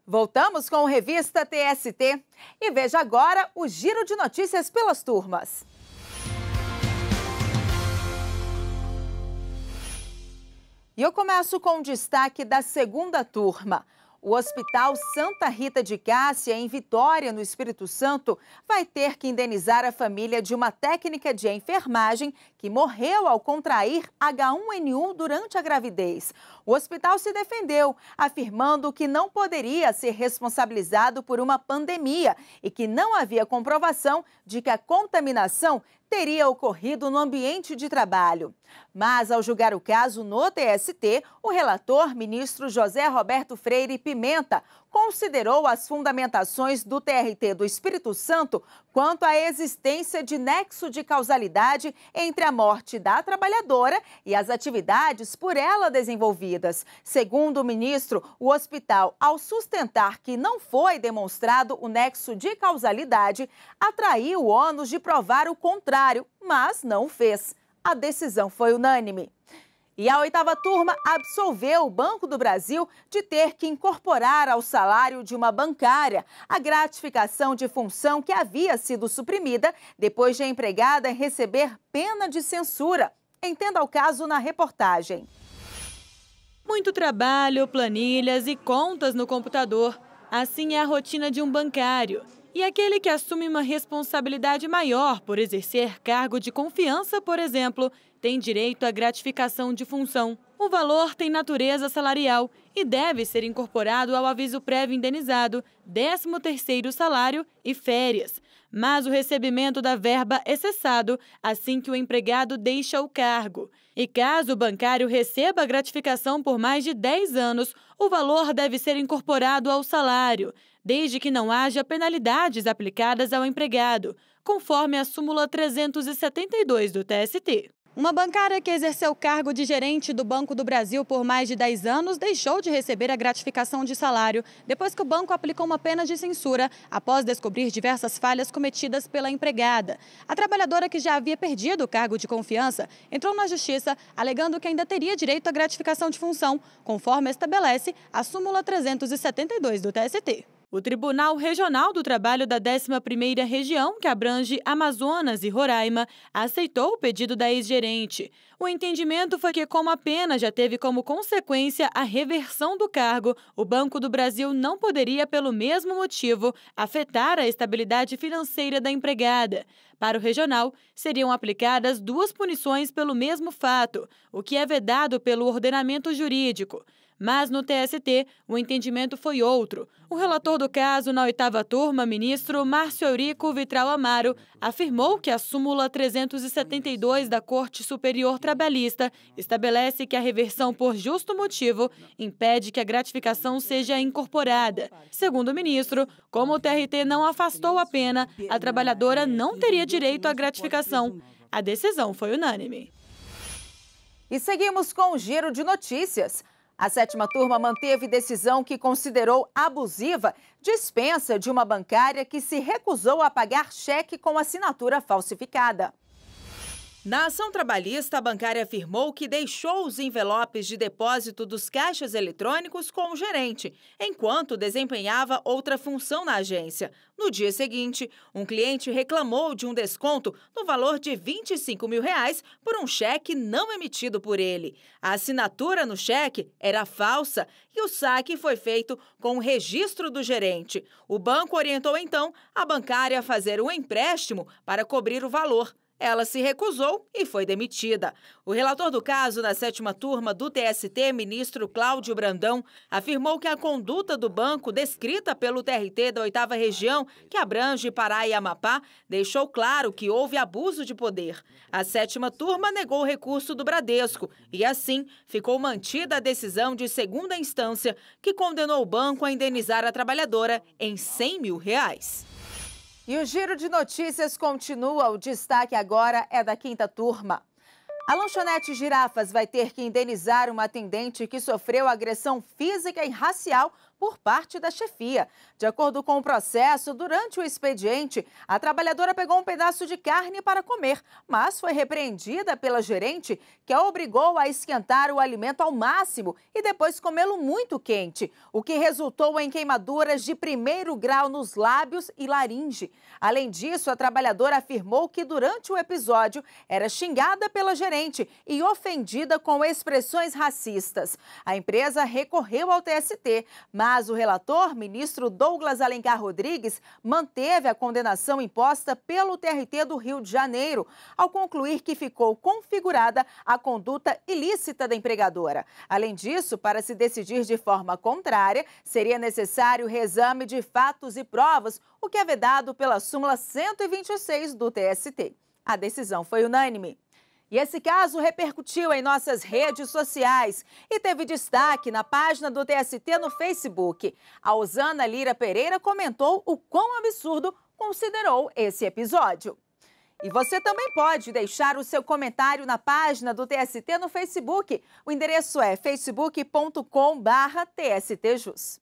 Voltamos com o Revista TST e veja agora o giro de notícias pelas turmas. E eu começo com o destaque da segunda turma. O Hospital Santa Rita de Cássia, em Vitória, no Espírito Santo, vai ter que indenizar a família de uma técnica de enfermagem que morreu ao contrair H1N1 durante a gravidez. O hospital se defendeu, afirmando que não poderia ser responsabilizado por uma pandemia e que não havia comprovação de que a contaminação teria ocorrido no ambiente de trabalho. Mas, ao julgar o caso no TST, o relator, ministro José Roberto Freire Pimenta, considerou as fundamentações do TRT do Espírito Santo quanto à existência de nexo de causalidade entre a morte da trabalhadora e as atividades por ela desenvolvidas. Segundo o ministro, o hospital, ao sustentar que não foi demonstrado o nexo de causalidade, atraiu o ônus de provar o contrário, mas não o fez. A decisão foi unânime. E a oitava turma absolveu o Banco do Brasil de ter que incorporar ao salário de uma bancária a gratificação de função que havia sido suprimida depois de a empregada receber pena de censura. Entenda o caso na reportagem. Muito trabalho, planilhas e contas no computador. Assim é a rotina de um bancário. E aquele que assume uma responsabilidade maior por exercer cargo de confiança, por exemplo, tem direito à gratificação de função. O valor tem natureza salarial e deve ser incorporado ao aviso prévio indenizado, 13º salário e férias. Mas o recebimento da verba é cessado assim que o empregado deixa o cargo. E caso o bancário receba a gratificação por mais de 10 anos, o valor deve ser incorporado ao salário, desde que não haja penalidades aplicadas ao empregado, conforme a súmula 372 do TST. Uma bancária que exerceu o cargo de gerente do Banco do Brasil por mais de 10 anos deixou de receber a gratificação de salário depois que o banco aplicou uma pena de censura após descobrir diversas falhas cometidas pela empregada. A trabalhadora, que já havia perdido o cargo de confiança, entrou na justiça alegando que ainda teria direito à gratificação de função, conforme estabelece a súmula 372 do TST. O Tribunal Regional do Trabalho da 11ª Região, que abrange Amazonas e Roraima, aceitou o pedido da ex-gerente. O entendimento foi que, como a pena já teve como consequência a reversão do cargo, o Banco do Brasil não poderia, pelo mesmo motivo, afetar a estabilidade financeira da empregada. Para o regional, seriam aplicadas 2 punições pelo mesmo fato, o que é vedado pelo ordenamento jurídico. Mas no TST, o entendimento foi outro. O relator do caso na oitava turma, ministro Márcio Eurico Vitral Amaro, afirmou que a súmula 372 da Corte Superior Trabalhista estabelece que a reversão por justo motivo impede que a gratificação seja incorporada. Segundo o ministro, como o TRT não afastou a pena, a trabalhadora não teria direito à gratificação. A decisão foi unânime. E seguimos com o giro de notícias. A sétima turma manteve decisão que considerou abusiva dispensa de uma bancária que se recusou a pagar cheque com assinatura falsificada. Na ação trabalhista, a bancária afirmou que deixou os envelopes de depósito dos caixas eletrônicos com o gerente, enquanto desempenhava outra função na agência. No dia seguinte, um cliente reclamou de um desconto no valor de R$25 mil por um cheque não emitido por ele. A assinatura no cheque era falsa e o saque foi feito com o registro do gerente. O banco orientou, então, a bancária a fazer um empréstimo para cobrir o valor. Ela se recusou e foi demitida. O relator do caso na sétima turma do TST, ministro Cláudio Brandão, afirmou que a conduta do banco descrita pelo TRT da 8ª Região, que abrange Pará e Amapá, deixou claro que houve abuso de poder. A sétima turma negou o recurso do Bradesco e, assim, ficou mantida a decisão de segunda instância que condenou o banco a indenizar a trabalhadora em R$100 mil. E o giro de notícias continua. O destaque agora é da quinta turma. A lanchonete Girafas vai ter que indenizar uma atendente que sofreu agressão física e racial por parte da chefia. De acordo com o processo, durante o expediente, a trabalhadora pegou um pedaço de carne para comer, mas foi repreendida pela gerente, que a obrigou a esquentar o alimento ao máximo e depois comê-lo muito quente, o que resultou em queimaduras de primeiro grau nos lábios e laringe. Além disso, a trabalhadora afirmou que durante o episódio era xingada pela gerente e ofendida com expressões racistas. A empresa recorreu ao TST, mas o relator, ministro Douglas Alencar Rodrigues, manteve a condenação imposta pelo TRT do Rio de Janeiro, ao concluir que ficou configurada a conduta ilícita da empregadora. Além disso, para se decidir de forma contrária, seria necessário reexame de fatos e provas, o que é vedado pela súmula 126 do TST. A decisão foi unânime. E esse caso repercutiu em nossas redes sociais e teve destaque na página do TST no Facebook. A Osana Lira Pereira comentou o quão absurdo considerou esse episódio. E você também pode deixar o seu comentário na página do TST no Facebook. O endereço é facebook.com/TSTJus.